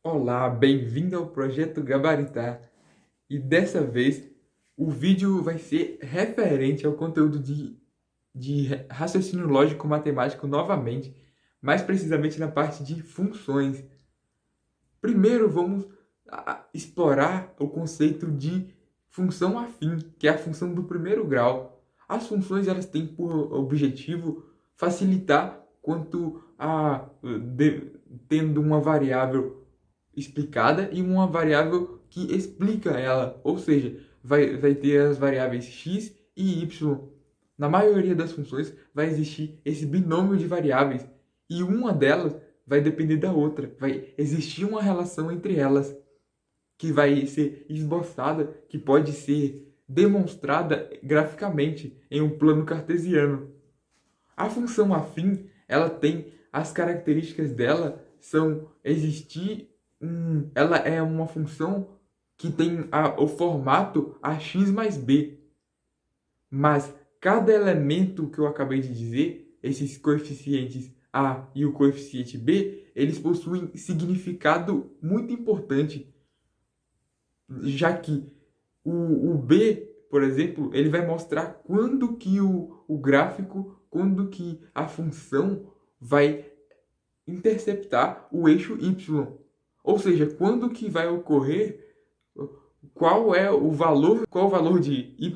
Olá, bem-vindo ao Projeto Gabaritar. E dessa vez o vídeo vai ser referente ao conteúdo de raciocínio lógico matemático novamente, mais precisamente na parte de funções. Primeiro vamos explorar o conceito de função afim, que é a função do primeiro grau. As funções elas têm por objetivo facilitar quanto tendo uma variável explicada e uma variável que explica ela, ou seja, vai ter as variáveis x e y. Na maioria das funções vai existir esse binômio de variáveis e uma delas vai depender da outra, vai existir uma relação entre elas que vai ser esboçada, que pode ser demonstrada graficamente em um plano cartesiano. A função afim, ela tem as características dela são existir ela é uma função que tem o formato ax mais b, mas cada elemento que eu acabei de dizer, esses coeficientes a e o coeficiente b, eles possuem significado muito importante, já que o b, por exemplo, ele vai mostrar quando que o gráfico, quando que a função vai interceptar o eixo y. Ou seja, quando que vai ocorrer, qual o valor de y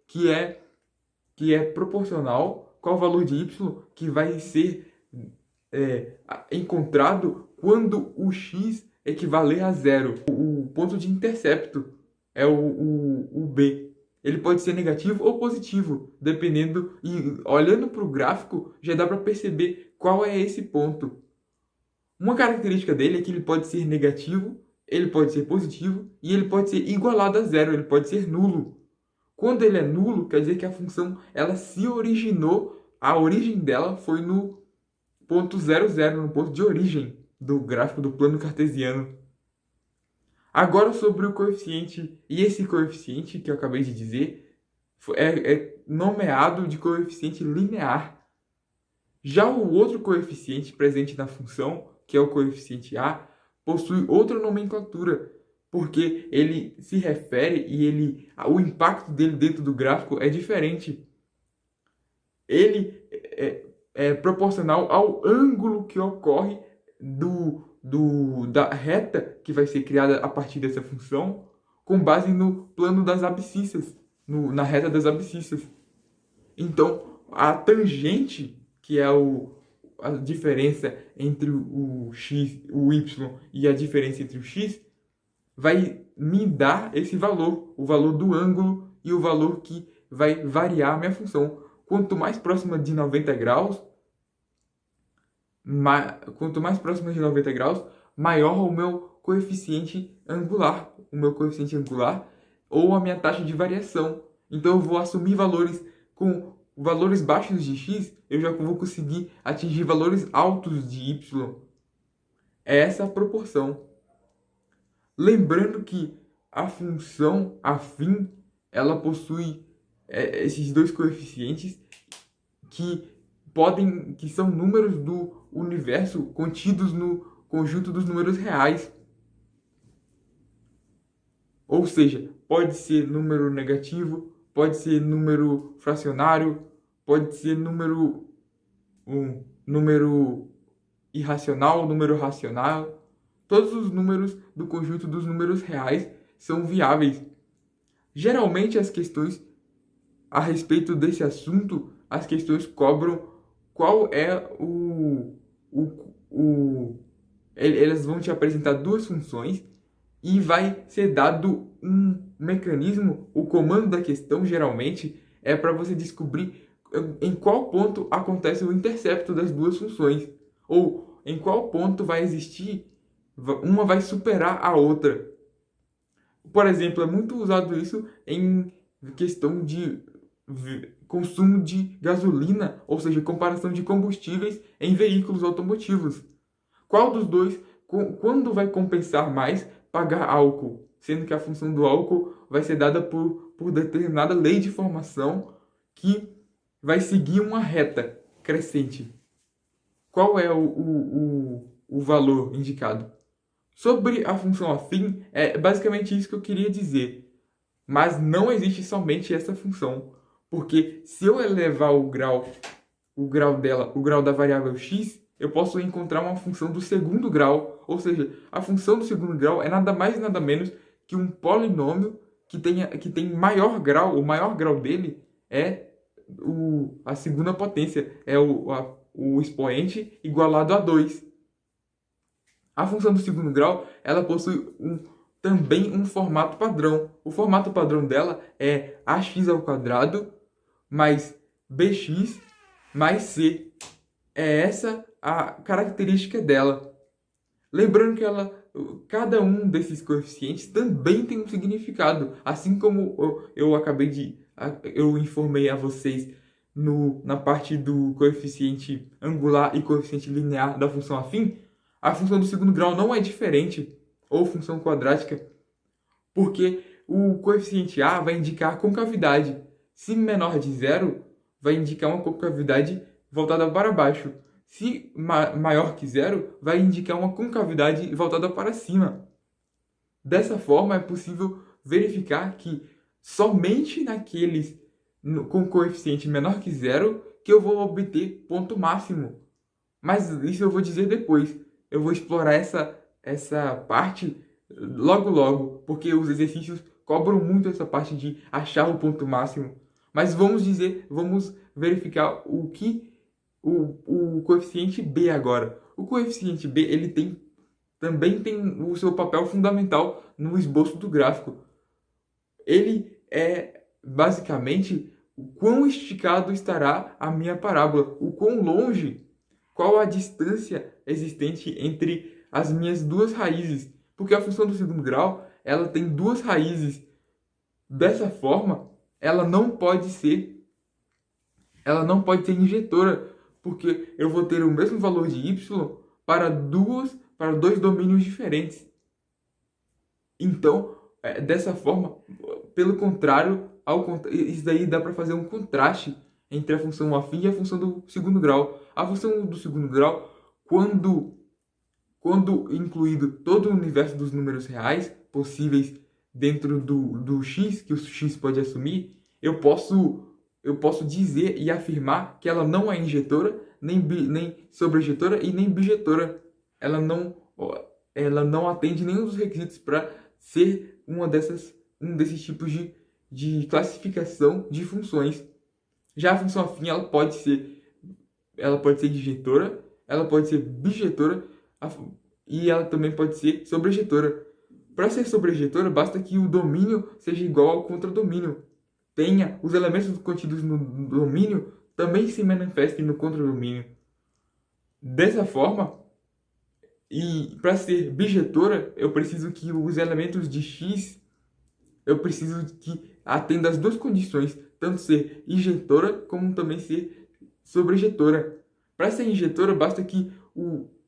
que é proporcional, qual o valor de y que vai ser encontrado quando o x equivaler a zero. O ponto de intercepto é o b. Ele pode ser negativo ou positivo, dependendo, e olhando para o gráfico já dá para perceber qual é esse ponto. Uma característica dele é que ele pode ser negativo, ele pode ser positivo e ele pode ser igualado a zero, ele pode ser nulo. Quando ele é nulo, quer dizer que a função ela se originou, a origem dela foi no ponto 00, no ponto de origem do gráfico do plano cartesiano. Agora sobre o coeficiente, e esse coeficiente que eu acabei de dizer é nomeado de coeficiente linear. Já o outro coeficiente presente na função, que é o coeficiente a, possui outra nomenclatura, porque ele se refere e o impacto dele dentro do gráfico é diferente. Ele é proporcional ao ângulo que ocorre da reta que vai ser criada a partir dessa função, com base no plano das abscissas, na reta das abscissas. Então, a tangente, que é a diferença entre o x, o y e a diferença entre o x, vai me dar esse valor, o valor do ângulo e o valor que vai variar a minha função. Quanto mais próxima de 90 graus, maior o meu coeficiente angular, ou a minha taxa de variação. Então eu vou assumir valores com valores baixos de x, eu já vou conseguir atingir valores altos de y. É essa a proporção. Lembrando que a função afim, ela possui esses dois coeficientes que são números do universo contidos no conjunto dos números reais. Ou seja, pode ser número negativo, pode ser número fracionário, pode ser número irracional, número racional. Todos os números do conjunto dos números reais são viáveis. Geralmente as questões a respeito desse assunto, as questões cobram qual é elas vão te apresentar duas funções e vai ser dado um mecanismo, o comando da questão geralmente é para você descobrir em qual ponto acontece o intercepto das duas funções, ou em qual ponto vai existir, uma vai superar a outra. Por exemplo, é muito usado isso em questão de consumo de gasolina, ou seja, comparação de combustíveis em veículos automotivos. Qual dos dois, quando vai compensar mais pagar álcool? Sendo que a função do álcool vai ser dada por determinada lei de formação que vai seguir uma reta crescente. Qual é o valor indicado? Sobre a função afim, é basicamente isso que eu queria dizer. Mas não existe somente essa função. Porque se eu elevar o grau dela, o grau da variável x, eu posso encontrar uma função do segundo grau. Ou seja, a função do segundo grau é nada mais e nada menos que um polinômio que tem maior grau. O maior grau dele é a segunda potência, é o expoente igualado a 2. A função do segundo grau, ela possui também um formato padrão. O formato padrão dela é ax ao quadrado mais bx mais c. É essa a característica dela. Lembrando que cada um desses coeficientes também tem um significado. Assim como eu informei a vocês na parte do coeficiente angular e coeficiente linear da função afim, a função do segundo grau não é diferente, ou função quadrática, porque o coeficiente A vai indicar a concavidade. Se menor de zero, vai indicar uma concavidade voltada para baixo. Se maior que zero, vai indicar uma concavidade voltada para cima. Dessa forma, é possível verificar que somente naqueles com coeficiente menor que zero que eu vou obter ponto máximo. Mas isso eu vou dizer depois. Eu vou explorar essa parte logo logo, porque os exercícios cobram muito essa parte de achar o ponto máximo. Mas vamos verificar o coeficiente B agora. O coeficiente B, ele também tem o seu papel fundamental no esboço do gráfico. Ele é basicamente o quão esticado estará a minha parábola, o quão longe, qual a distância existente entre as minhas duas raízes, porque a função do segundo grau, ela tem duas raízes. Dessa forma, ela não pode ser injetora, porque eu vou ter o mesmo valor de y para dois domínios diferentes. Então, dessa forma, pelo contrário, isso daí dá para fazer um contraste entre a função afim e a função do segundo grau. A função do segundo grau, quando incluído todo o universo dos números reais possíveis dentro do x, que o x pode assumir, eu posso dizer e afirmar que ela não é injetora, nem sobrejetora e nem bijetora. Ela não atende nenhum dos requisitos para ser um desses tipos de classificação de funções. Já a função afim, ela pode ser injetora, ela pode ser bijetora e ela também pode ser sobrejetora. Para ser sobrejetora, basta que o domínio seja igual ao contradomínio. Tenha os elementos contidos no domínio também se manifestem no contradomínio. Dessa forma, e para ser bijetora, eu preciso que os elementos de x, eu preciso que atenda as duas condições, tanto ser injetora como também ser sobrejetora. Para ser injetora, basta que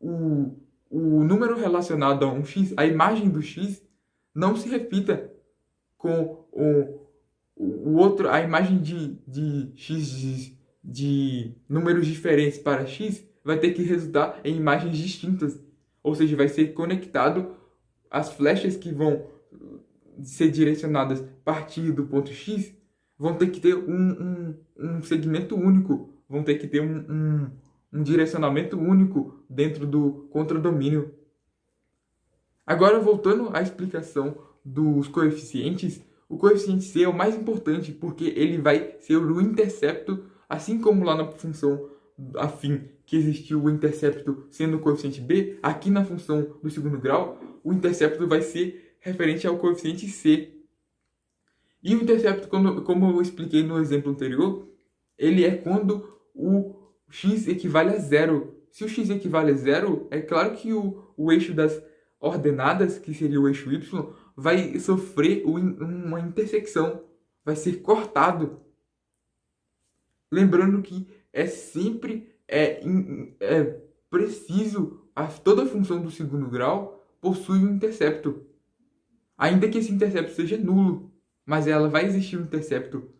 o número relacionado a um x, a imagem do x, não se repita com o outro, a imagem de x de números diferentes para x vai ter que resultar em imagens distintas. Ou seja, vai ser conectado as flechas que vão ser direcionadas a partir do ponto x, vão ter que ter um segmento único, vão ter que ter um direcionamento único dentro do contradomínio. Agora, voltando à explicação dos coeficientes, o coeficiente C é o mais importante porque ele vai ser o intercepto, assim como lá na função afim que existiu o intercepto sendo o coeficiente B, aqui na função do segundo grau, o intercepto vai ser referente ao coeficiente C. E o intercepto, como eu expliquei no exemplo anterior, ele é quando o x equivale a zero. Se o x equivale a zero, é claro que o eixo das ordenadas, que seria o eixo y, vai sofrer uma intersecção, vai ser cortado. Lembrando que sempre preciso, toda função do segundo grau possui um intercepto. Ainda que esse intercepto seja nulo, mas ela vai existir um intercepto.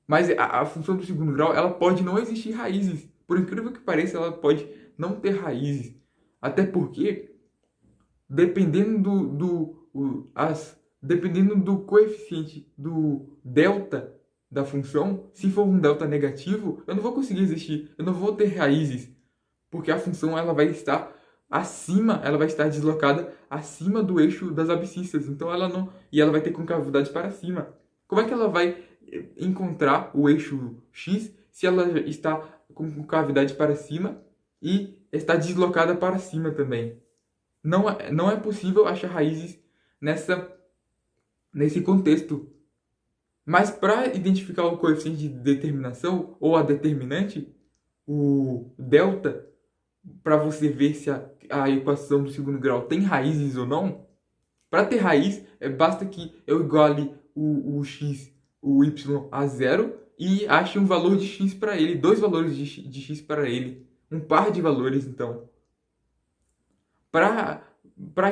Mas a função do segundo grau, ela pode não existir raízes. Por incrível que pareça, ela pode não ter raízes. Até porque dependendo dependendo do coeficiente do delta da função, se for um delta negativo, eu não vou conseguir existir, eu não vou ter raízes, porque a função ela vai estar acima, ela vai estar deslocada acima do eixo das abscissas, então ela não, e ela vai ter concavidade para cima. Como é que ela vai encontrar o eixo x se ela está com concavidade para cima e está deslocada para cima também? Não é possível achar raízes nesse contexto. Mas para identificar o coeficiente de determinação ou a determinante, o delta, para você ver se a equação do segundo grau tem raízes ou não, para ter raiz, basta que eu iguale o x, o y a zero e ache um valor de x para ele, dois valores de x para ele, um par de valores, então. Para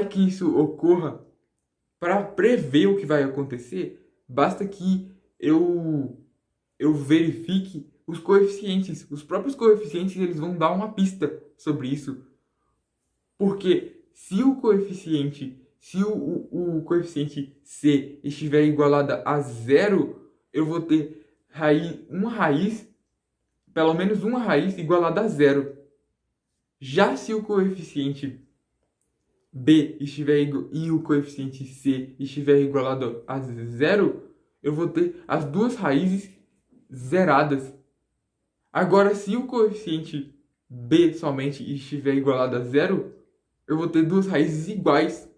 que isso ocorra, para prever o que vai acontecer, basta que eu verifique os coeficientes. Os próprios coeficientes eles vão dar uma pista sobre isso. Porque se o coeficiente C estiver igualado a zero, eu vou ter pelo menos uma raiz igualada a zero. Já se o coeficiente B e o coeficiente C estiver igualado a zero, eu vou ter as duas raízes zeradas. Agora, se o coeficiente B somente estiver igualado a zero, eu vou ter duas raízes iguais.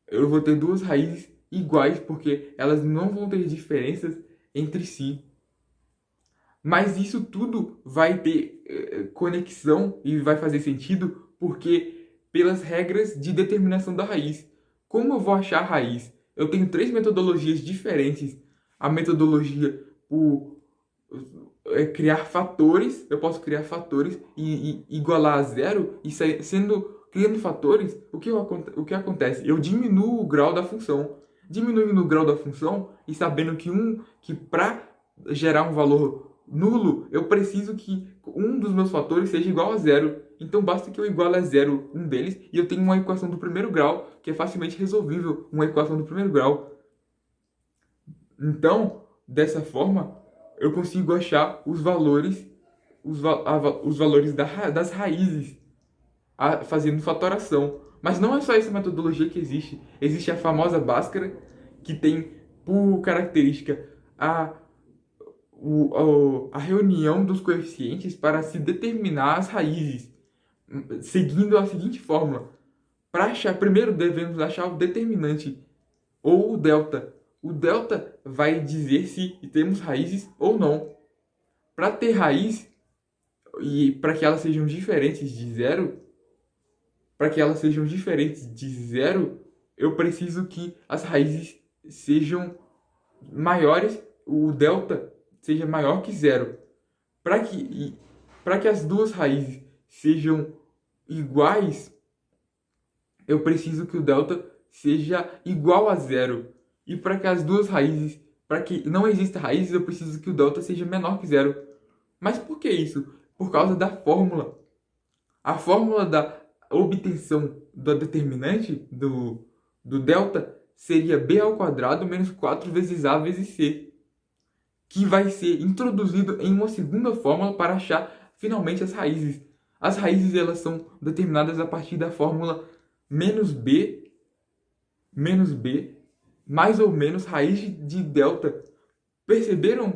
Eu vou ter duas raízes iguais porque elas não vão ter diferenças entre si. Mas isso tudo vai ter conexão e vai fazer sentido porque pelas regras de determinação da raiz. Como eu vou achar a raiz? Eu tenho três metodologias diferentes. A metodologia por criar fatores, eu posso criar fatores e igualar a zero e criando fatores, o que acontece? Eu diminuo o grau da função. Diminuindo o grau da função e sabendo que para gerar um valor nulo, eu preciso que um dos meus fatores seja igual a zero. Então basta que eu iguale a zero um deles e eu tenho uma equação do primeiro grau que é facilmente resolvível, uma equação do primeiro grau. Então, dessa forma, eu consigo achar os valores das raízes fazendo fatoração. Mas não é só essa metodologia que existe. Existe a famosa Bhaskara, que tem por característica a reunião dos coeficientes para se determinar as raízes, seguindo a seguinte fórmula. Primeiro devemos achar o determinante, ou o delta. O delta vai dizer se temos raízes ou não. Para ter raiz, e para que elas sejam diferentes de zero, eu preciso que as raízes sejam maiores, o delta seja maior que zero. Para que as duas raízes sejam iguais, eu preciso que o delta seja igual a zero. E para que as duas raízes, para que não exista raízes, eu preciso que o delta seja menor que zero. Mas por que isso? Por causa da fórmula. A fórmula da obtenção da determinante do delta seria b ao quadrado menos 4 vezes a vezes c, que vai ser introduzido em uma segunda fórmula para achar finalmente as raízes. As raízes elas são determinadas a partir da fórmula menos b mais ou menos raiz de delta. Perceberam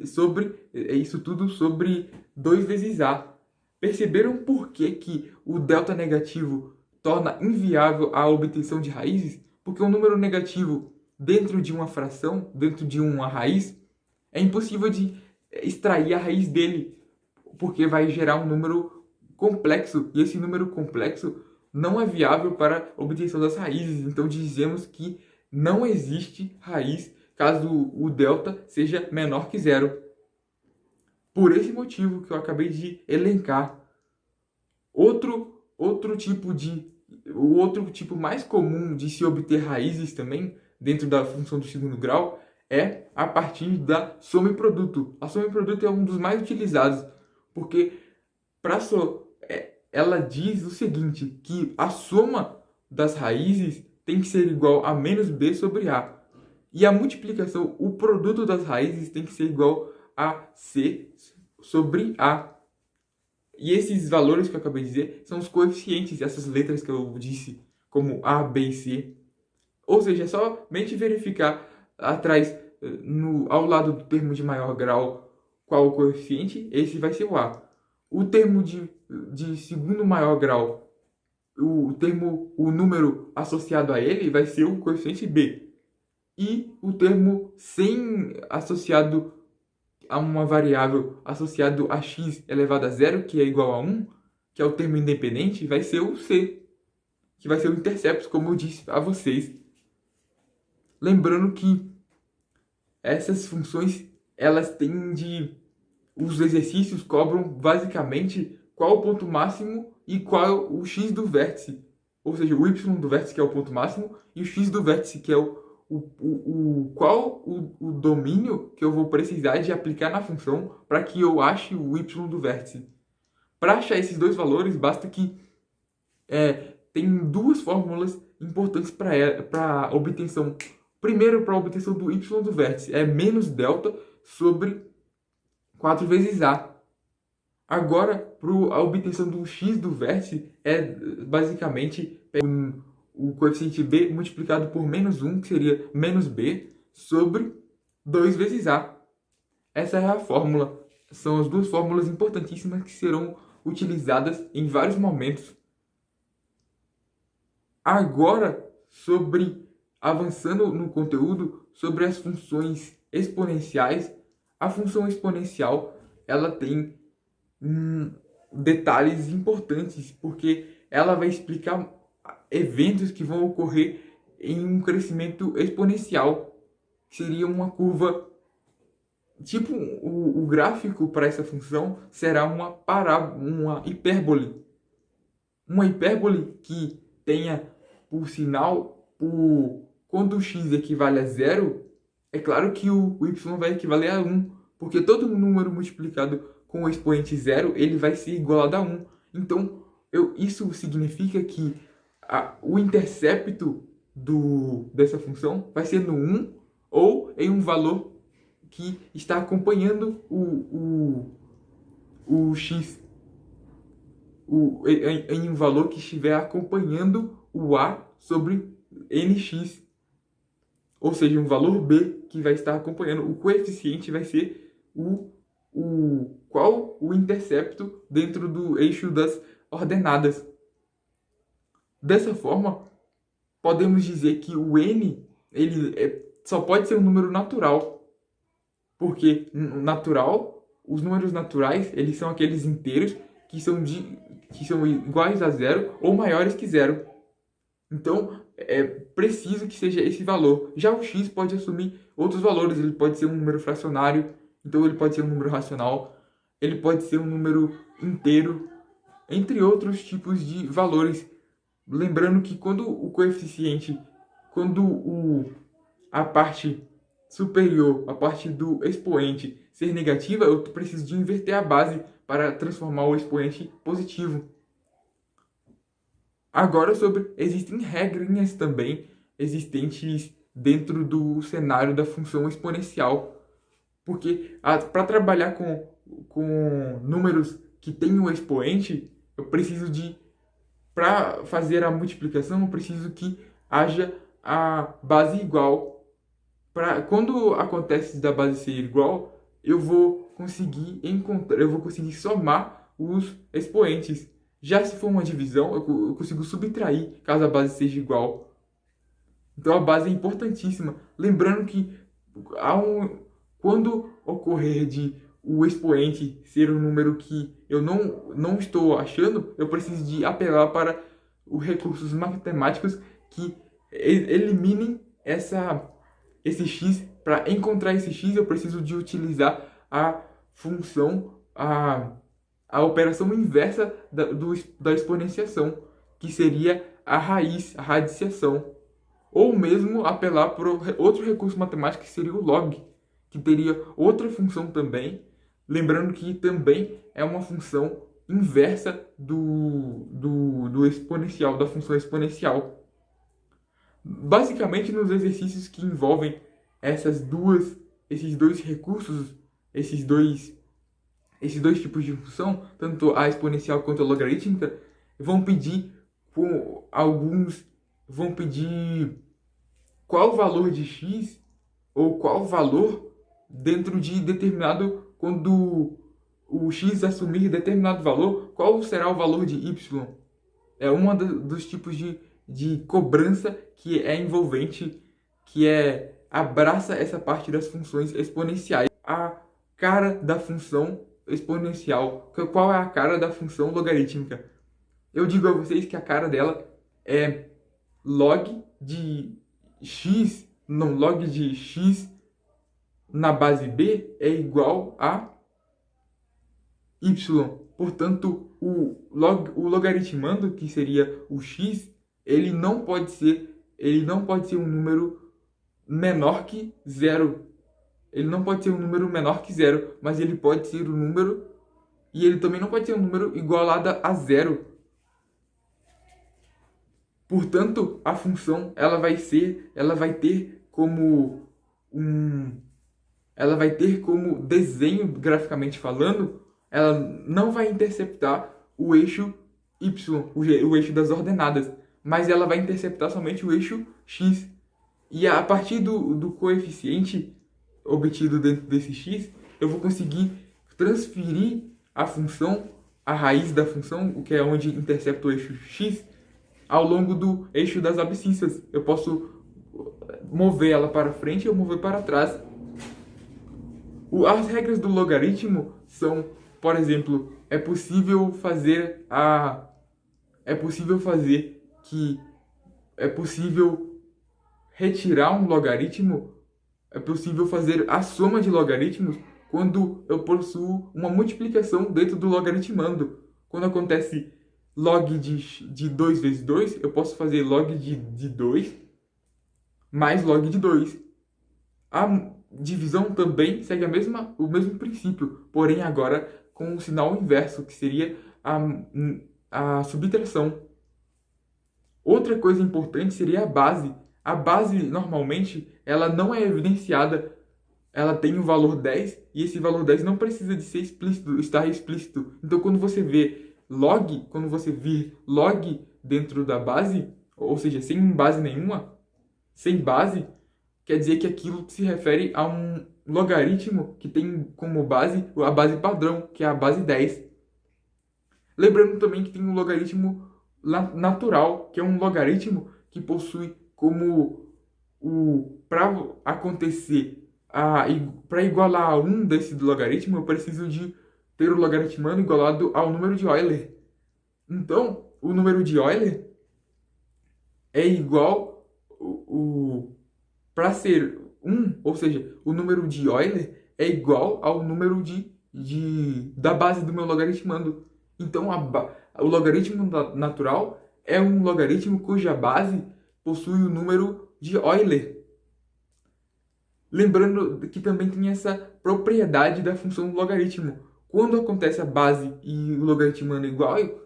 sobre isso tudo sobre 2 vezes a? Perceberam por que o delta negativo torna inviável a obtenção de raízes? Porque um número negativo dentro de uma fração, dentro de uma raiz, é impossível de extrair a raiz dele, porque vai gerar um número complexo, e esse número complexo não é viável para a obtenção das raízes. Então dizemos que não existe raiz caso o delta seja menor que zero. Por esse motivo que eu acabei de elencar. O outro tipo mais comum de se obter raízes também, dentro da função do segundo grau, é a partir da soma e produto. A soma e produto é um dos mais utilizados, porque ela diz o seguinte, que a soma das raízes tem que ser igual a menos b sobre a. E a multiplicação, o produto das raízes tem que ser igual a c sobre a. E esses valores que eu acabei de dizer são os coeficientes, essas letras que eu disse, como a, b e c. Ou seja, é somente verificar atrás, ao lado do termo de maior grau, qual o coeficiente, esse vai ser o a. O termo de segundo maior grau, o número associado a ele vai ser o coeficiente b. E o termo sem associado a uma variável associado a x elevado a zero, que é igual a 1, que é o termo independente, vai ser o c, que vai ser o intercepto, como eu disse a vocês. Lembrando que essas funções, elas têm os exercícios cobram basicamente qual o ponto máximo e qual o x do vértice. Ou seja, o y do vértice, que é o ponto máximo, e o x do vértice, que é o domínio que eu vou precisar de aplicar na função para que eu ache o y do vértice. Para achar esses dois valores, basta que tem duas fórmulas importantes para obtenção. Primeiro, para a obtenção do y do vértice, é menos delta sobre 4 vezes a. Agora, para a obtenção do x do vértice, é basicamente o coeficiente b multiplicado por menos 1, que seria menos b, sobre 2 vezes a. Essa é a fórmula. São as duas fórmulas importantíssimas que serão utilizadas em vários momentos. Agora, avançando no conteúdo, sobre as funções exponenciais. A função exponencial, ela tem detalhes importantes, porque ela vai explicar eventos que vão ocorrer em um crescimento exponencial, que seria uma curva, tipo o gráfico para essa função será uma hipérbole. Uma hipérbole que tenha, por sinal, quando o x equivale a zero, é claro que o y vai equivaler a 1, porque todo número multiplicado com o expoente zero, ele vai ser igualado a 1. Então, isso significa que o intercepto dessa função vai ser no 1 ou em um valor que está acompanhando o x. Em um valor que estiver acompanhando o a sobre nx. Ou seja, um valor b que vai estar acompanhando. O coeficiente vai ser qual o intercepto dentro do eixo das ordenadas. Dessa forma, podemos dizer que o n só pode ser um número natural. Porque os números naturais, eles são aqueles inteiros que são iguais a zero ou maiores que zero. Então, é preciso que seja esse valor. Já o x pode assumir outros valores. Ele pode ser um número fracionário, então ele pode ser um número racional, ele pode ser um número inteiro, entre outros tipos de valores. Lembrando que quando o coeficiente, a parte superior, a parte do expoente ser negativa, eu preciso de inverter a base para transformar o expoente positivo. Agora existem regrinhas também existentes dentro do cenário da função exponencial. Porque para trabalhar com números que têm um expoente, para fazer a multiplicação, eu preciso que haja a base igual. Quando acontece da base ser igual, eu vou conseguir somar os expoentes. Já se for uma divisão, eu consigo subtrair caso a base seja igual. Então a base é importantíssima. Lembrando que quando ocorrer de o expoente ser um número que eu não estou achando, eu preciso de apelar para os recursos matemáticos que eliminem esse x. Para encontrar esse x, eu preciso de utilizar a função, a operação inversa da exponenciação, que seria a raiz, a radiciação. Ou mesmo apelar para outro recurso matemático, que seria o log, que teria outra função também. Lembrando que também é uma função inversa do exponencial, da função exponencial. Basicamente, nos exercícios que envolvem esses dois recursos, esses dois tipos de função, tanto a exponencial quanto a logarítmica, vão pedir qual valor de x ou qual valor dentro de determinado, quando o x assumir determinado valor, qual será o valor de y. É dos tipos de cobrança que é envolvente, abraça essa parte das funções exponenciais. A cara da função exponencial. Qual é a cara da função logarítmica? Eu digo a vocês que a cara dela é log de x na base b é igual a y. Portanto, o logaritmando, que seria o x, ele não pode ser um número menor que zero. Ele não pode ser um número menor que zero, mas ele pode ser um número, e ele também não pode ser um número igualado a zero. Portanto, a função ela vai ter como desenho, graficamente falando, ela não vai interceptar o eixo y, o eixo das ordenadas, mas ela vai interceptar somente o eixo x. E a partir do coeficiente obtido dentro desse x, eu vou conseguir transferir a função, a raiz da função, o que é onde intercepta o eixo x, ao longo do eixo das abscissas. Eu posso mover ela para frente ou mover para trás. As regras do logaritmo são, por exemplo, é possível retirar um logaritmo, é possível fazer a soma de logaritmos quando eu possuo uma multiplicação dentro do logaritmando. Quando acontece log de 2 vezes 2, eu posso fazer log de 2 mais log de 2. A divisão também segue o mesmo princípio, porém agora com o sinal inverso, que seria a subtração. Outra coisa importante seria a base. A base, normalmente, ela não é evidenciada. Ela tem o valor 10, e esse valor 10 não precisa de ser estar explícito. Então, quando você vir log dentro da base, ou seja, sem base nenhuma, sem base, quer dizer que aquilo se refere a um logaritmo que tem como base a base padrão, que é a base 10. Lembrando também que tem um logaritmo natural, que é um logaritmo que possui como para acontecer, para igualar a 1 desse logaritmo, eu preciso de ter o logaritmando igualado ao número de Euler. Então, o número de Euler é igual para ser 1, ou seja, o número de Euler é igual ao número da base do meu logaritmando. Então, o logaritmo natural é um logaritmo cuja base possui o número de Euler. Lembrando que também tem essa propriedade da função do logaritmo. Quando acontece a base e o logaritmando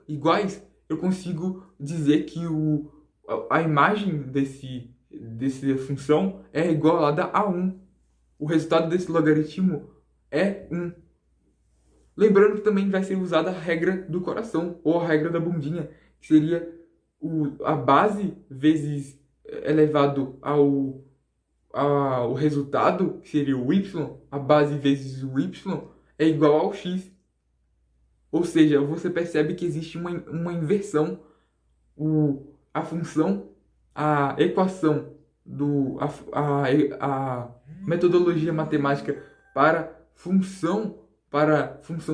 iguais, eu consigo dizer que a imagem dessa função é igualada a 1. O resultado desse logaritmo é 1. Lembrando que também vai ser usada a regra do coração, ou a regra da bundinha, que seria a base vezes elevado ao resultado, que seria o y, a base vezes o y, é igual ao x. Ou seja, você percebe que existe uma inversão. A função, a equação, a metodologia matemática para função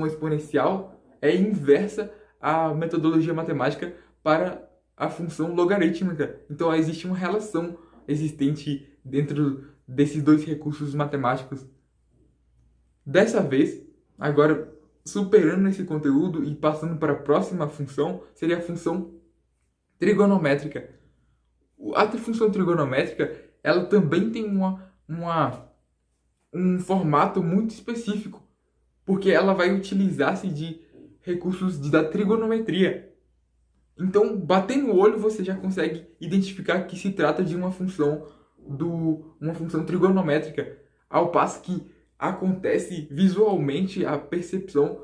exponencial é inversa à metodologia matemática para a função logarítmica. Então, existe uma relação existente dentro desses dois recursos matemáticos. Dessa vez, agora superando esse conteúdo e passando para a próxima função, seria a função trigonométrica. A função trigonométrica, ela também tem um formato muito específico, porque ela vai utilizar-se de recursos da trigonometria. Então, batendo o olho, você já consegue identificar que se trata de uma função trigonométrica, ao passo que acontece visualmente a percepção,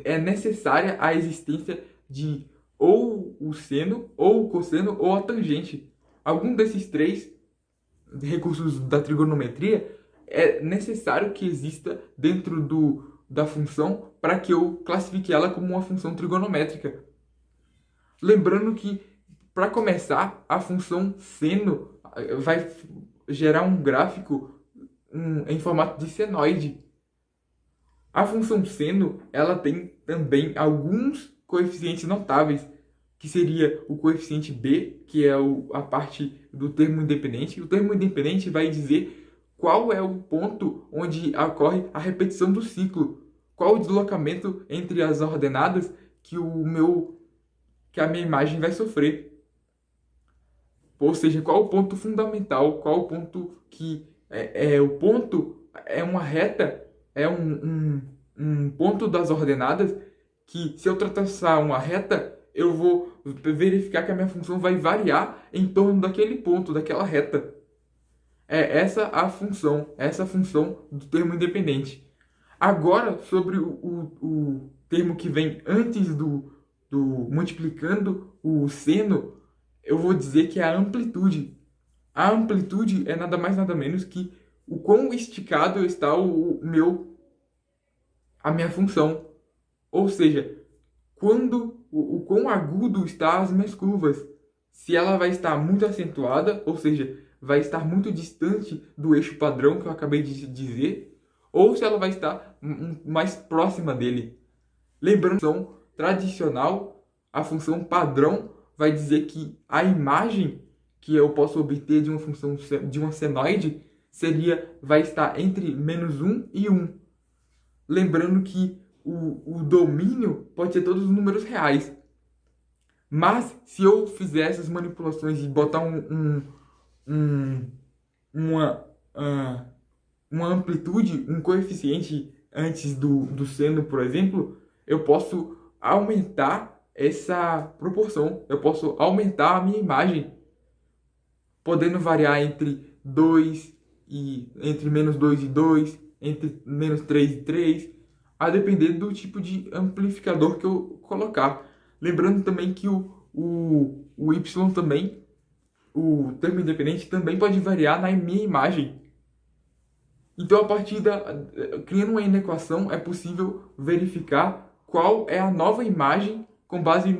é necessária a existência de ou o seno, ou o cosseno, ou a tangente. Algum desses três recursos da trigonometria é necessário que exista dentro da função para que eu classifique ela como uma função trigonométrica. Lembrando que, para começar, a função seno vai gerar um gráfico em formato de senoide. A função seno, ela tem também alguns coeficientes notáveis, que seria o coeficiente b, que é a parte do termo independente. O termo independente vai dizer qual é o ponto onde ocorre a repetição do ciclo, qual o deslocamento entre as ordenadas que a minha imagem vai sofrer. Ou seja, qual o ponto fundamental, qual o ponto que o ponto é uma reta, é um ponto das ordenadas que, se eu traçar uma reta, eu vou verificar que a minha função vai variar em torno daquele ponto, daquela reta. É essa a função do termo independente. Agora, sobre o termo que vem antes do multiplicando o seno, eu vou dizer que é a amplitude. A amplitude é nada mais nada menos que o quão esticado está a minha função. Ou seja, o quão agudo está as minhas curvas. Se ela vai estar muito acentuada, ou seja, vai estar muito distante do eixo padrão que eu acabei de dizer, ou se ela vai estar mais próxima dele. Lembrando que a função tradicional, a função padrão, vai dizer que a imagem que eu posso obter de uma função de uma senoide vai estar entre -1 e 1. Lembrando que o domínio pode ser todos os números reais. Mas se eu fizer essas manipulações e botar uma amplitude, um coeficiente antes do seno, por exemplo, eu posso aumentar essa proporção. Eu posso aumentar a minha imagem, podendo variar entre -2 e 2, entre -3 e 3, a depender do tipo de amplificador que eu colocar. Lembrando também que o y também, o termo independente, também pode variar na minha imagem. Então, criando uma inequação, é possível verificar qual é a nova imagem com base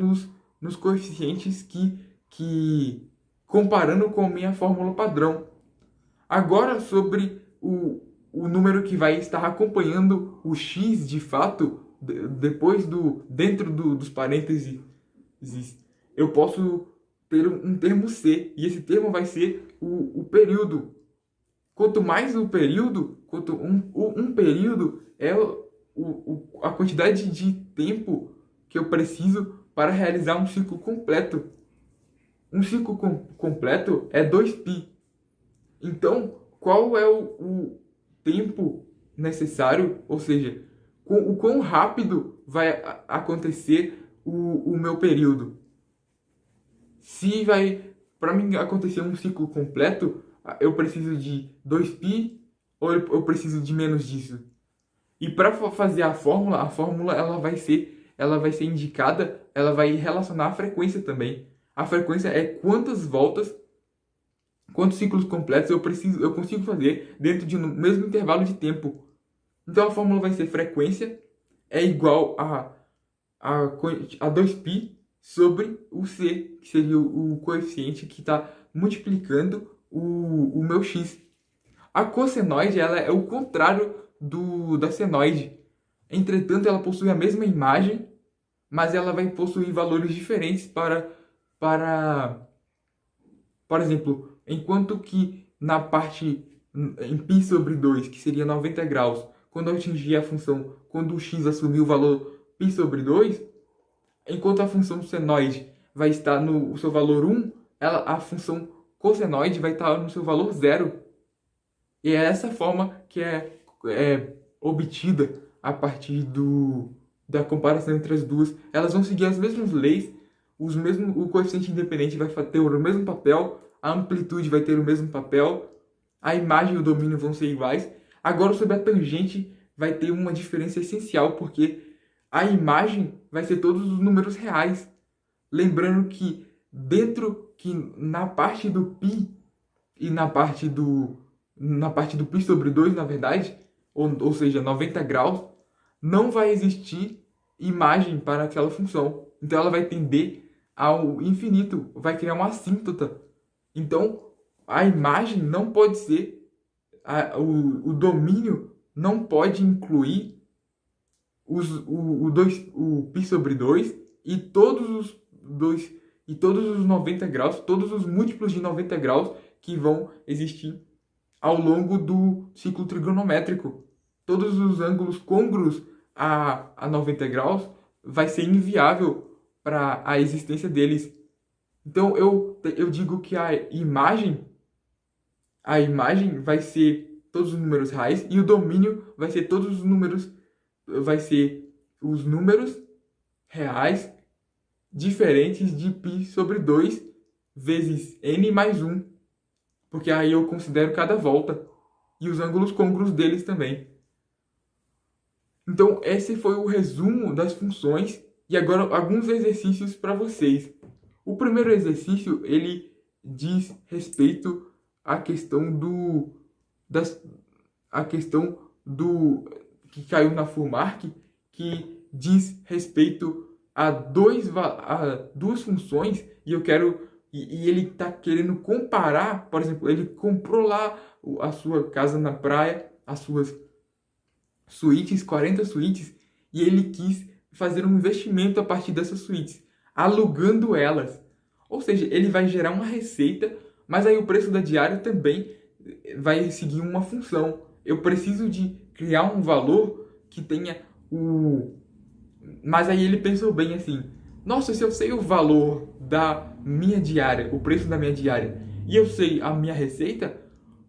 nos coeficientes comparando com a minha fórmula padrão. Agora, sobre o número que vai estar acompanhando o x de fato, dentro dos parênteses, eu posso ter um termo c, e esse termo vai ser o período. Quanto mais o período, um período é a quantidade de tempo que eu preciso para realizar um ciclo completo. Um ciclo completo é 2π. Então, qual é o tempo necessário, ou seja, o quão rápido vai acontecer o meu período? Se para mim acontecer um ciclo completo, eu preciso de 2π ou eu preciso de menos disso? E para fazer a fórmula ela vai ser indicada, ela vai relacionar a frequência também. A frequência é quantos ciclos completos eu consigo fazer dentro de um mesmo intervalo de tempo. Então a fórmula vai ser frequência é igual a 2π sobre o c, que seria o coeficiente que está multiplicando o meu x. A cossenoide ela é o contrário da senoide. Entretanto, ela possui a mesma imagem, mas ela vai possuir valores diferentes por exemplo, enquanto que na parte em π sobre 2, que seria 90 graus, quando eu atingir a função, quando o x assumir o valor π sobre 2, enquanto a função senoide vai estar no seu valor 1, a função cossenoide vai estar no seu valor 0. E é essa forma que é obtida a partir da comparação entre as duas, elas vão seguir as mesmas leis, o coeficiente independente vai ter o mesmo papel, a amplitude vai ter o mesmo papel, a imagem e o domínio vão ser iguais. Agora, sobre a tangente, vai ter uma diferença essencial, porque a imagem vai ser todos os números reais. Lembrando que na parte do π e na parte do π sobre 2, na verdade, ou seja, 90 graus, não vai existir imagem para aquela função. Então ela vai tender ao infinito, vai criar uma assíntota. Então a imagem não pode ser, o domínio não pode incluir o π sobre 2 e todos os 90 graus, todos os múltiplos de 90 graus que vão existir ao longo do ciclo trigonométrico. Todos os ângulos côngruos a 90 graus vai ser inviável para a existência deles. Então eu digo que a imagem vai ser todos os números reais e o domínio vai ser todos os números, vai ser os números reais diferentes de π sobre 2 vezes n mais 1. Porque aí eu considero cada volta e os ângulos côngruos deles também. Então, esse foi o resumo das funções e agora alguns exercícios para vocês. O primeiro exercício, ele diz respeito à questão que caiu na FUMARC, que diz respeito a duas funções e ele está querendo comparar. Por exemplo, ele comprou lá a sua casa na praia, as suas suítes, 40 suítes, e ele quis fazer um investimento a partir dessas suítes, alugando elas. Ou seja, ele vai gerar uma receita, mas aí o preço da diária também vai seguir uma função. Eu preciso de criar um valor que tenha Mas aí ele pensou bem assim, nossa, se eu sei o valor da minha diária, o preço da minha diária, e eu sei a minha receita,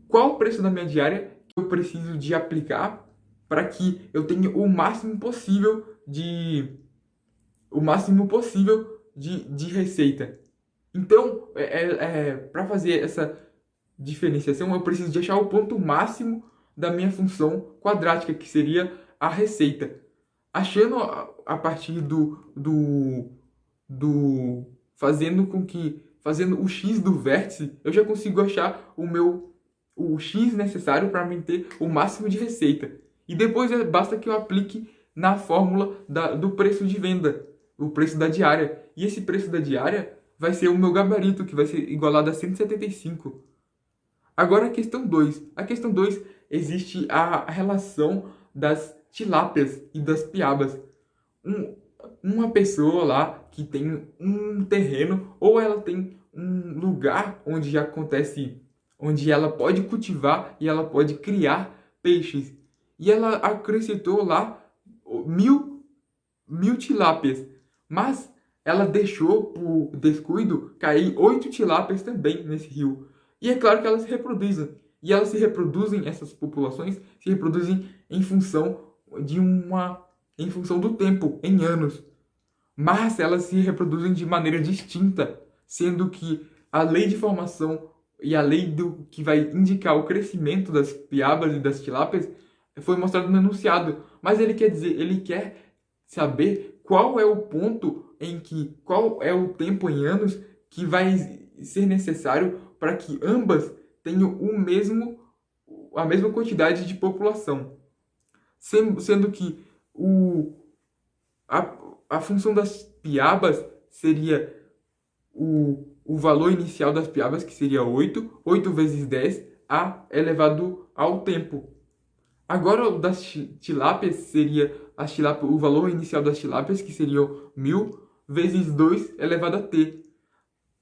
qual o preço da minha diária que eu preciso de aplicar para que eu tenha o máximo possível de receita. Então, para fazer essa diferenciação, eu preciso de achar o ponto máximo da minha função quadrática, que seria a receita. Achando a partir fazendo o x do vértice, eu já consigo achar o x necessário para mim ter o máximo de receita. E depois basta que eu aplique na fórmula do preço de venda, o preço da diária. E esse preço da diária vai ser o meu gabarito, que vai ser igualado a 175. Agora a questão 2. A questão 2, existe a relação das tilápias e das piabas. Uma pessoa lá que tem um terreno, ou ela tem um lugar onde ela pode cultivar e ela pode criar peixes. E ela acrescentou lá 1000 tilápias. Mas ela deixou, por descuido, cair 8 tilápias também nesse rio. E é claro que elas se reproduzem. E elas se reproduzem, essas populações se reproduzem em função do tempo, em anos. Mas elas se reproduzem de maneira distinta, sendo que a lei de formação e a lei que vai indicar o crescimento das piabas e das tilápias foi mostrado no enunciado. Mas ele quer saber qual é o tempo em anos que vai ser necessário para que ambas tenham a mesma quantidade de população. Sendo que a função das piabas seria o valor inicial das piabas, que seria 8 vezes 10, elevado ao tempo. Agora, o das tilápias seria o valor inicial das tilápias, que seria 1000 vezes 2 elevado a t.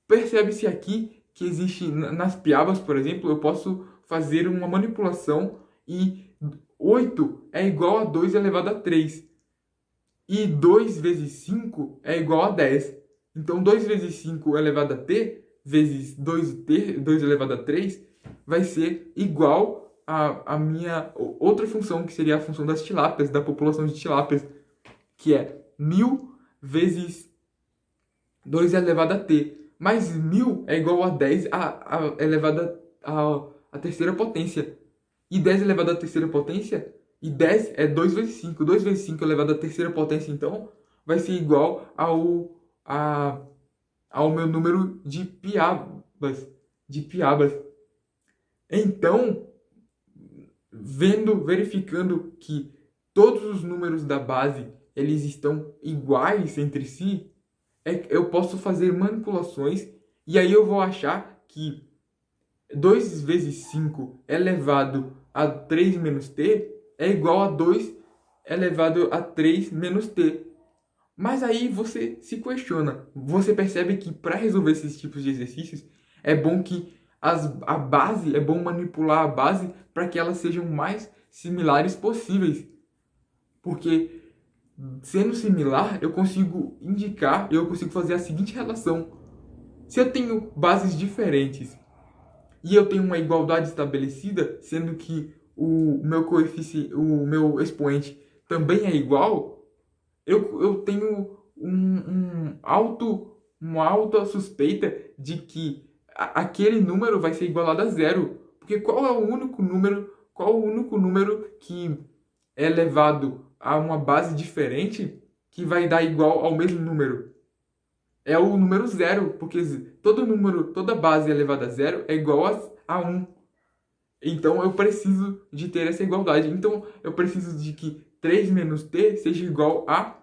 Percebe-se aqui que existe, nas piabas, por exemplo, eu posso fazer uma manipulação e 8 é igual a 2 elevado a 3. E 2 vezes 5 é igual a 10. Então, 2 vezes 5 elevado a t, vezes 2 elevado a 3, vai ser igual a minha outra função, que seria a função das tilápias, da população de tilápias. que é 1000 vezes 2 elevado a t. Mas 1000 é igual a 10 elevado à terceira potência. E 10 elevado à terceira potência, e 10 é 2 vezes 5. 2 vezes 5 elevado à terceira potência, então, vai ser igual ao meu número de piabas. Então, verificando que todos os números da base eles estão iguais entre si, eu posso fazer manipulações e aí eu vou achar que 2 vezes 5 elevado a 3 menos t é igual a 2 elevado a 3 menos t. Mas aí você se questiona, você percebe que para resolver esses tipos de exercícios é bom que é bom manipular a base para que elas sejam mais similares possíveis. Porque sendo similar, eu consigo fazer a seguinte relação. Se eu tenho bases diferentes e eu tenho uma igualdade estabelecida, sendo que o meu coeficiente, o meu expoente também é igual, eu tenho uma alta suspeita de que aquele número vai ser igualado a zero. Porque qual é o único número que é elevado a uma base diferente que vai dar igual ao mesmo número? É o número zero, porque toda base elevada a zero é igual a 1. Então eu preciso de ter essa igualdade. Então eu preciso de que 3 menos t seja igual a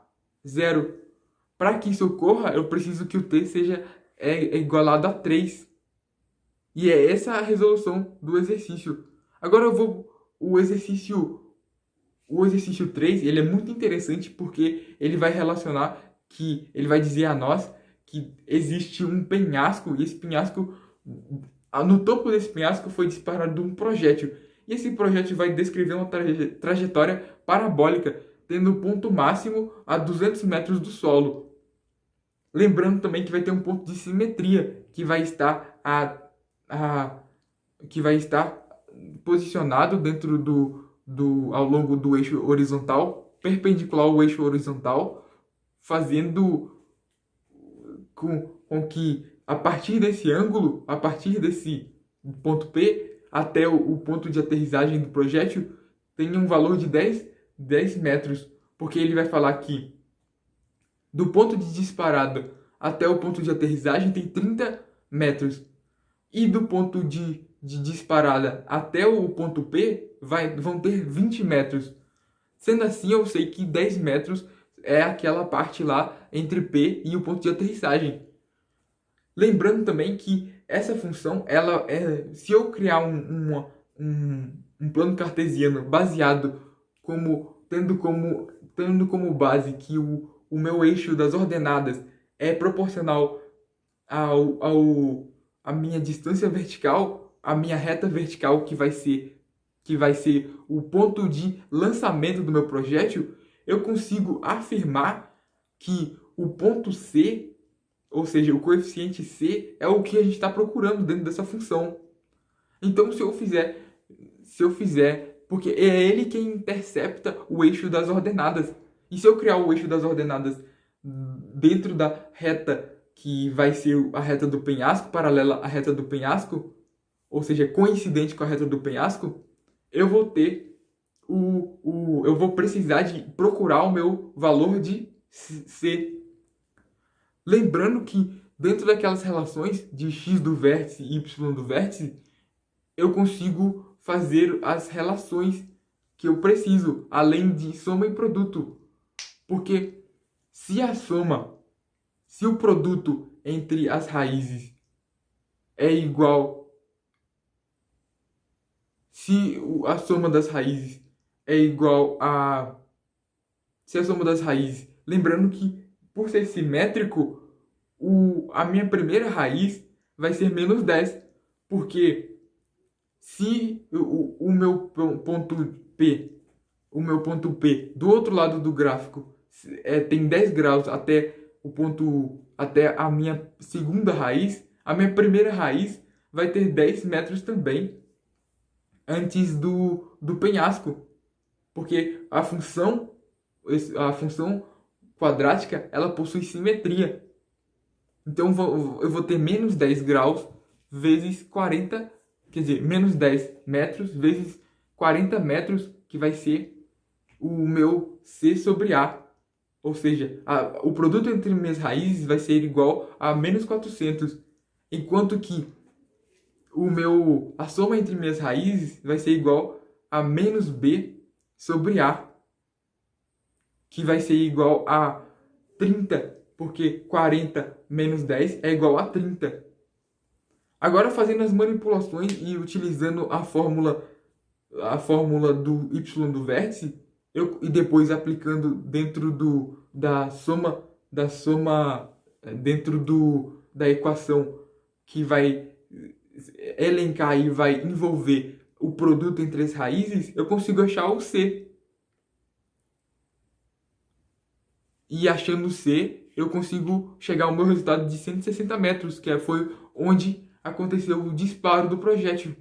zero. Para que isso ocorra, eu preciso que o t seja igualado a 3. E é essa a resolução do exercício. Agora o exercício 3, ele é muito interessante porque ele vai ele vai dizer a nós que existe um penhasco, e esse penhasco, no topo desse penhasco foi disparado um projétil. E esse projétil vai descrever uma trajetória parabólica, tendo o ponto máximo a 200 metros do solo. Lembrando também que vai ter um ponto de simetria, que vai estar posicionado ao longo do eixo horizontal, perpendicular ao eixo horizontal, fazendo com que a partir desse ângulo, a partir desse ponto P até o ponto de aterrissagem do projétil, tenha um valor de 10 metros, porque ele vai falar que do ponto de disparada até o ponto de aterrissagem tem 30 metros. E do ponto de disparada até o ponto P vão ter 20 metros. Sendo assim, eu sei que 10 metros é aquela parte lá entre P e o ponto de aterrissagem. Lembrando também que essa função, se eu criar um plano cartesiano baseado tendo como base que o meu eixo das ordenadas é proporcional a minha distância vertical, a minha reta vertical, que vai ser o ponto de lançamento do meu projétil, eu consigo afirmar que o ponto C, ou seja, o coeficiente C, é o que a gente está procurando dentro dessa função. Então, se eu fizer, porque é ele quem intercepta o eixo das ordenadas. E se eu criar o eixo das ordenadas dentro da reta que vai ser a reta do penhasco, paralela à reta do penhasco, ou seja, coincidente com a reta do penhasco, eu vou ter eu vou precisar de procurar o meu valor de C. Lembrando que dentro daquelas relações de x do vértice e y do vértice, eu consigo fazer as relações que eu preciso, além de soma e produto. Porque se o produto entre as raízes é igual, se a soma das raízes é igual a, se a soma das raízes, lembrando que por ser simétrico, a minha primeira raiz vai ser menos 10, porque se o meu ponto P do outro lado do gráfico tem 10 graus até a minha segunda raiz, a minha primeira raiz vai ter 10 metros também antes do penhasco, porque a função quadrática, ela possui simetria. Então eu vou ter menos 10 graus vezes 40, quer dizer, menos 10 metros vezes 40 metros, que vai ser o meu C sobre A. Ou seja, o produto entre minhas raízes vai ser igual a menos 400, enquanto que a soma entre minhas raízes vai ser igual a menos B sobre A, que vai ser igual a 30, porque 40 menos 10 é igual a 30. Agora, fazendo as manipulações e utilizando a fórmula do y do vértice, e depois aplicando dentro dentro da equação que vai elencar e vai envolver o produto entre as raízes, eu consigo achar o C. E achando o C, eu consigo chegar ao meu resultado de 160 metros, que foi onde aconteceu o disparo do projétil.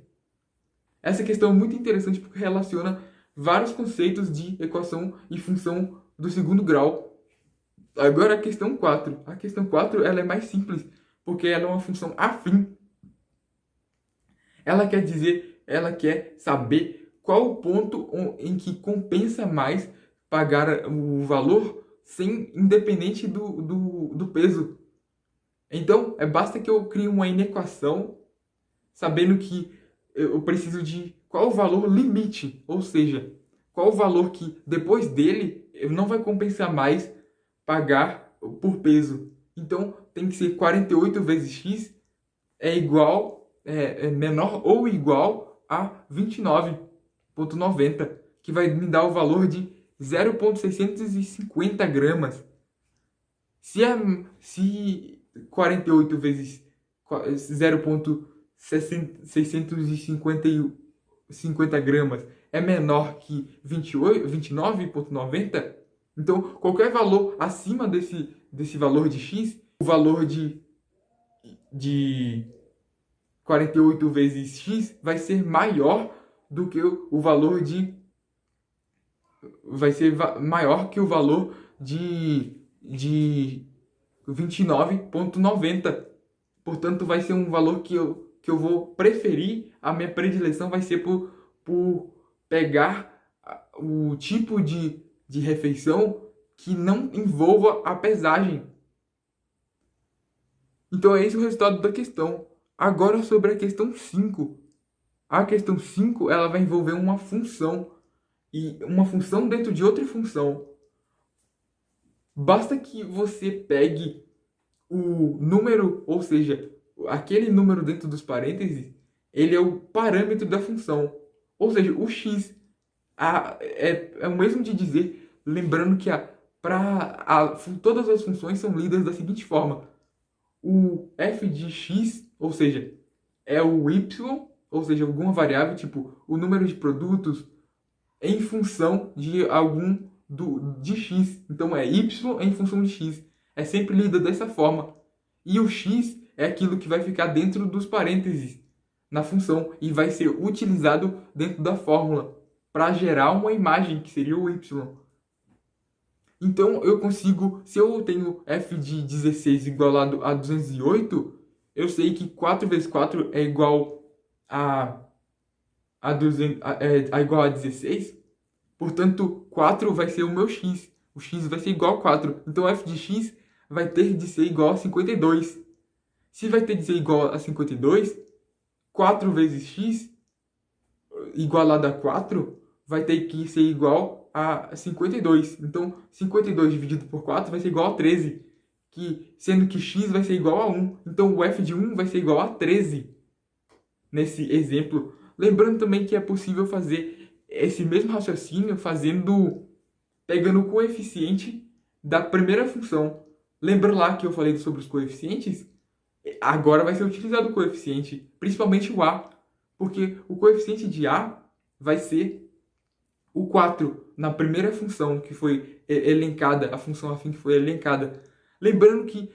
Essa questão é muito interessante porque relaciona vários conceitos de equação e função do segundo grau. Agora a questão 4. A questão 4 ela é mais simples, porque ela é uma função afim. Ela quer saber qual o ponto em que compensa mais pagar o valor independente do peso. Então, basta que eu crie uma inequação sabendo que eu preciso de qual o valor limite, ou seja, qual o valor que depois dele não vai compensar mais pagar por peso. Então, tem que ser 48 vezes x é menor ou igual a 29,90, que vai me dar o valor de 0,650 gramas. Se 48 vezes 0,650 gramas é menor que 29,90, então qualquer valor acima desse valor de x, o valor de 48 vezes x vai ser maior do que o valor vai ser maior que o valor de 29,90. Portanto, vai ser um valor que eu vou preferir. A minha predileção vai ser por pegar o tipo de refeição que não envolva a pesagem. Então, é esse o resultado da questão. Agora, sobre a questão 5. A questão 5 ela vai envolver uma função. E uma função dentro de outra função. Basta que você pegue o número, ou seja, aquele número dentro dos parênteses, ele é o parâmetro da função. Ou seja, o x é o mesmo de dizer, lembrando que todas as funções são lidas da seguinte forma. O f de x, ou seja, é o y, ou seja, alguma variável, tipo o número de produtos, em função de de x. Então é y em função de x. É sempre lida dessa forma. E o x é aquilo que vai ficar dentro dos parênteses na função e vai ser utilizado dentro da fórmula para gerar uma imagem que seria o y. Então eu consigo, se eu tenho f de 16 igualado a 208, eu sei que 4 vezes 4 é igual igual a 16. Portanto, 4 vai ser o meu x. O x vai ser igual a 4. Então, f de x vai ter de ser igual a 52. Se vai ter de ser igual a 52, 4 vezes x igualado a 4 vai ter que ser igual a 52. Então, 52 dividido por 4 vai ser igual a 13. Sendo que x vai ser igual a 1. Então, o f de 1 vai ser igual a 13. Nesse exemplo. Lembrando também que é possível fazer esse mesmo raciocínio pegando o coeficiente da primeira função. Lembra lá que eu falei sobre os coeficientes? Agora vai ser utilizado o coeficiente, principalmente o a, porque o coeficiente de a vai ser o 4 na primeira função que foi elencada, a função afim que foi elencada. Lembrando que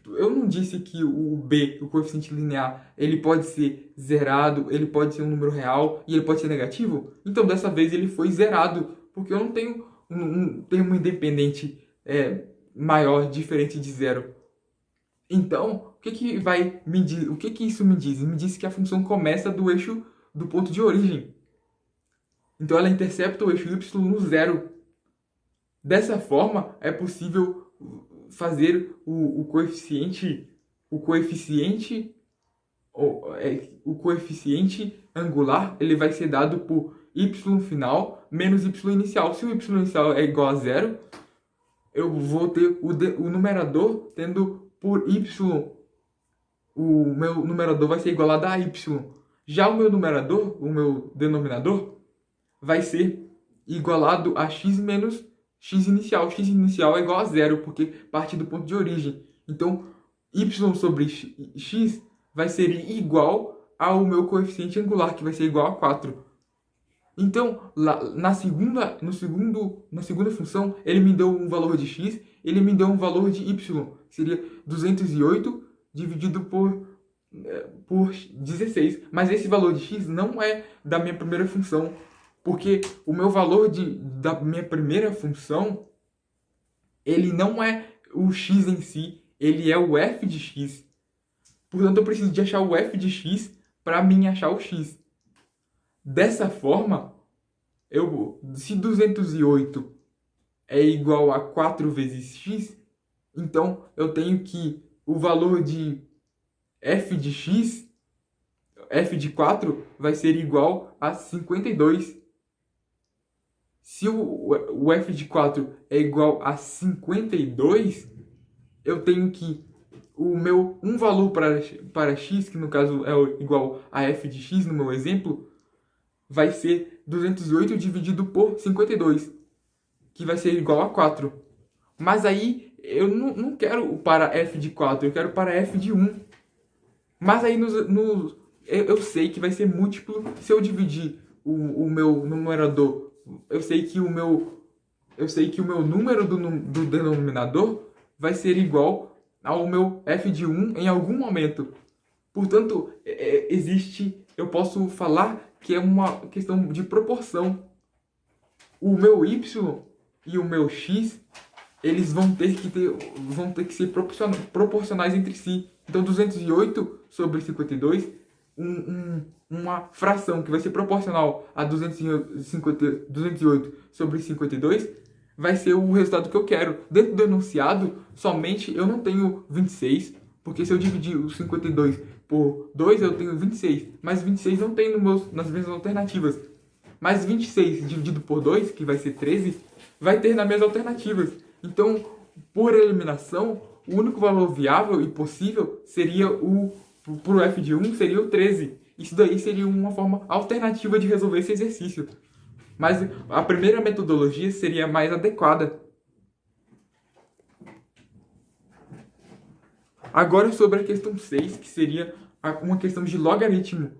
eu não disse que o b, o coeficiente linear, ele pode ser zerado, ele pode ser um número real e ele pode ser negativo? Então, dessa vez, ele foi zerado, porque eu não tenho um termo independente maior, diferente de zero. Então, o que que isso me diz? Me diz que a função começa do eixo do ponto de origem. Então ela intercepta o eixo y no zero. Dessa forma, é possível fazer o coeficiente o coeficiente angular, ele vai ser dado por y final menos y inicial. Se o y inicial é igual a zero, eu vou ter o numerador tendo por y, o meu numerador vai ser igualado a y. Já o meu denominador, vai ser igualado a x menos x inicial. X inicial é igual a zero, porque parte do ponto de origem. Então, y sobre x vai ser igual ao meu coeficiente angular, que vai ser igual a 4. Então, na segunda função, ele me deu um valor de x, ele me deu um valor de y, que seria 208 dividido por 16. Mas esse valor de x não é da minha primeira função, porque o meu valor da minha primeira função, ele não é o x em si, ele é o f de x. Portanto, eu preciso de achar o f de x para mim achar o x. Dessa forma, se 208 é igual a 4 vezes x, então eu tenho que o valor de f de x, f de 4, vai ser igual a 52. Se o f de 4 é igual a 52, eu tenho que um valor para x, que no caso é igual a f de x no meu exemplo, vai ser 208 dividido por 52, que vai ser igual a 4. Mas aí eu não quero para f de 4, eu quero para f de 1. Mas aí eu sei que vai ser múltiplo se eu dividir o meu numerador. Eu sei que o meu número do denominador vai ser igual ao meu f de 1 em algum momento. Portanto, eu posso falar que é uma questão de proporção. O meu y e o meu x, eles vão ter que ser proporcionais entre si. Então, 208 sobre 52, uma fração que vai ser proporcional a 208 sobre 52, vai ser o resultado que eu quero. Dentro do enunciado, somente eu não tenho 26, porque se eu dividir o 52 por 2, eu tenho 26. Mas 26 não tem nas minhas alternativas. Mas 26 dividido por 2, que vai ser 13, vai ter nas minhas alternativas. Então, por eliminação, o único valor viável e possível seria para o f de 1, seria o 13. Isso daí seria uma forma alternativa de resolver esse exercício. Mas a primeira metodologia seria mais adequada. Agora sobre a questão 6, que seria uma questão de logaritmo.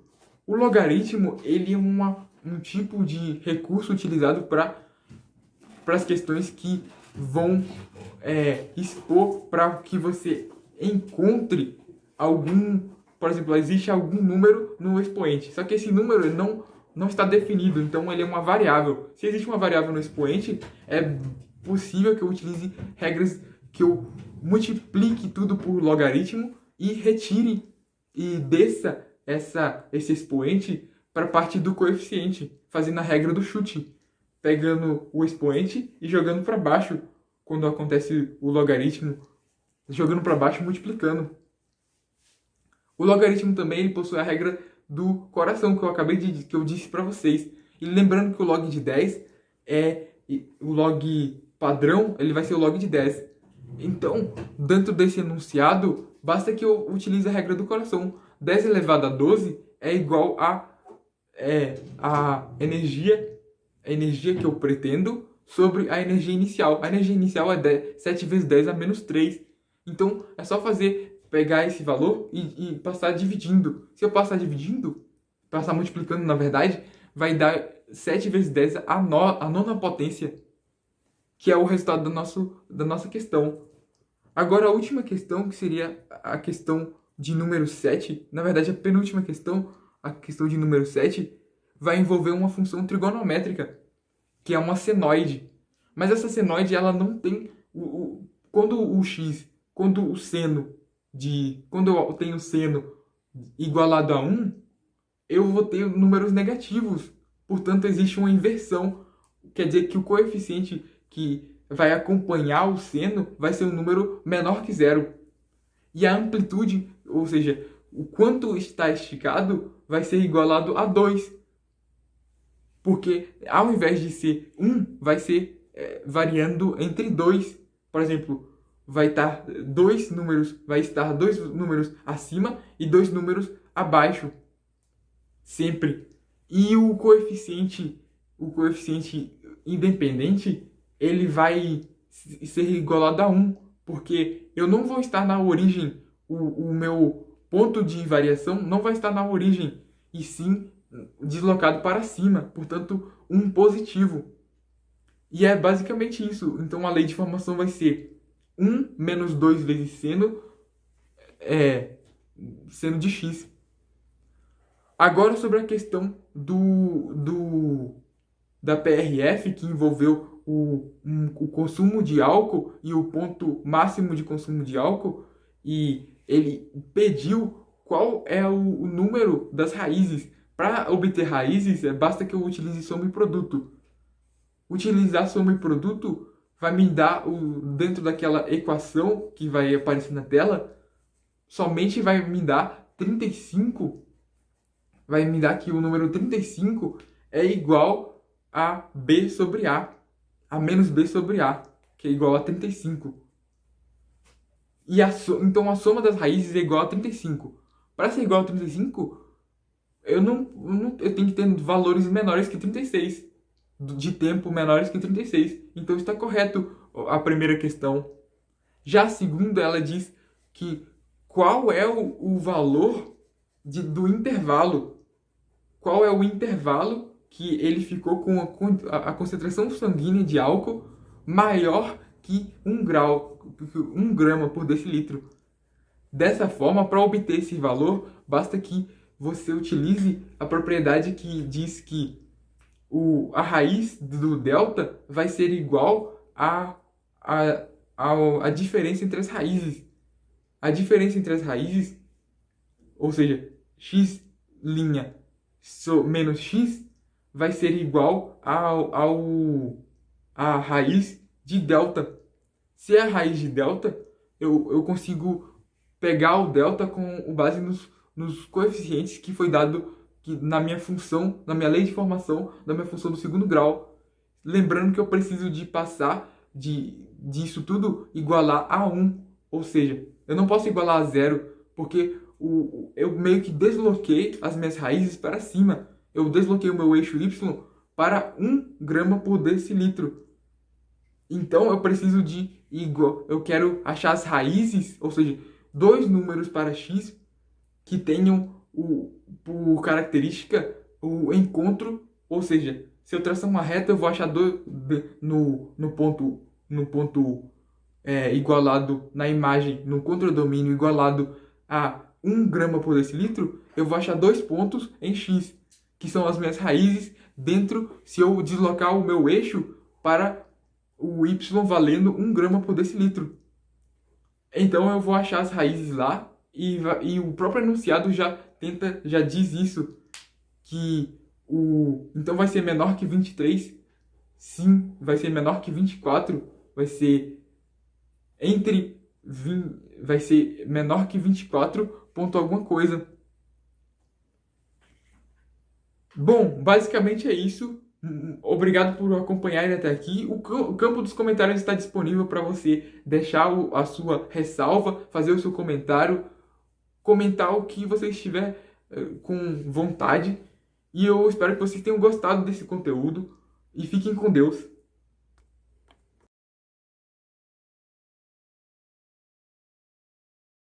O logaritmo, ele é um tipo de recurso utilizado para as questões que vão expor para que você encontre por exemplo, existe algum número no expoente, só que esse número não está definido, então ele é uma variável. Se existe uma variável no expoente, é possível que eu utilize regras que eu multiplique tudo por logaritmo e retire e desça esse expoente para a parte do coeficiente, fazendo a regra do chute, pegando o expoente e jogando para baixo quando acontece o logaritmo, jogando para baixo e multiplicando. O logaritmo também ele possui a regra do coração, que eu disse para vocês. E lembrando que o log de 10 o log padrão, ele vai ser o log de 10. Então, dentro desse enunciado, basta que eu utilize a regra do coração. 10 elevado a 12 é igual a energia que eu pretendo sobre a energia inicial. A energia inicial é 7 vezes 10 a menos 3. Então, é só pegar esse valor e passar dividindo. Se eu passar multiplicando, na verdade, vai dar 7 vezes 10 a nona potência, que é o resultado da nossa questão. Agora, a última questão, que seria a questão de número 7, na verdade, a penúltima questão, a questão de número 7, vai envolver uma função trigonométrica, que é uma senoide. Mas essa senoide, ela não tem quando eu tenho seno igualado a 1, eu vou ter números negativos. Portanto, existe uma inversão. Quer dizer que o coeficiente que vai acompanhar o seno vai ser um número menor que zero. E a amplitude, ou seja, o quanto está esticado, vai ser igualado a 2. Porque ao invés de ser 1, vai ser variando entre 2. Por exemplo, vai estar dois números acima e 2 números abaixo. Sempre. E o coeficiente independente, ele vai ser igualado a 1, porque eu não vou estar na origem, o meu ponto de variação não vai estar na origem, e sim deslocado para cima, portanto, um positivo. E é basicamente isso. Então a lei de formação vai ser 1 menos 2 vezes seno de x. Agora sobre a questão da PRF, que envolveu o consumo de álcool e o ponto máximo de consumo de álcool, e ele pediu qual é o número das raízes. Para obter raízes, basta que eu utilize soma e produto. Utilizar soma e produto vai me dar, dentro daquela equação que vai aparecer na tela, somente vai me dar 35. Vai me dar que o número 35 é igual a B sobre A. A menos B sobre A, que é igual a 35. Então a soma das raízes é igual a 35. Para ser igual a 35, eu tenho que ter valores menores que 36. De tempo menores que 36. Então está correto a primeira questão. Já a segunda, ela diz que qual é o valor do intervalo. Qual é o intervalo que ele ficou com a concentração sanguínea de álcool maior que 1 grama por decilitro. Dessa forma, para obter esse valor, basta que você utilize a propriedade que diz que a raiz do delta vai ser igual à diferença entre as raízes. A diferença entre as raízes, ou seja, x' menos x, vai ser igual à raiz de delta. Se é a raiz de delta, eu consigo pegar o delta com base nos coeficientes que foi dado na minha função, na minha lei de formação, da minha função do segundo grau. Lembrando que eu preciso de passar disso tudo igualar a 1. Ou seja, eu não posso igualar a 0, porque eu meio que desloquei as minhas raízes para cima. Eu desloquei o meu eixo y para 1 grama por decilitro. Então eu preciso eu quero achar as raízes, ou seja, 2 números para x que tenham por característica o encontro, ou seja, se eu traçar uma reta, eu vou achar no ponto igualado na imagem, no contradomínio igualado a 1 grama por decilitro, eu vou achar 2 pontos em x, que são as minhas raízes se eu deslocar o meu eixo para o y valendo 1 grama por decilitro. Então eu vou achar as raízes lá, e o próprio enunciado já diz isso, que então vai ser menor que 23, sim, vai ser menor que 24, vai ser vai ser menor que 24 ponto alguma coisa. Bom, basicamente é isso. Obrigado por acompanharem até aqui. O campo dos comentários está disponível para você deixar a sua ressalva, fazer o seu comentário, comentar o que você estiver com vontade. E eu espero que vocês tenham gostado desse conteúdo. E fiquem com Deus.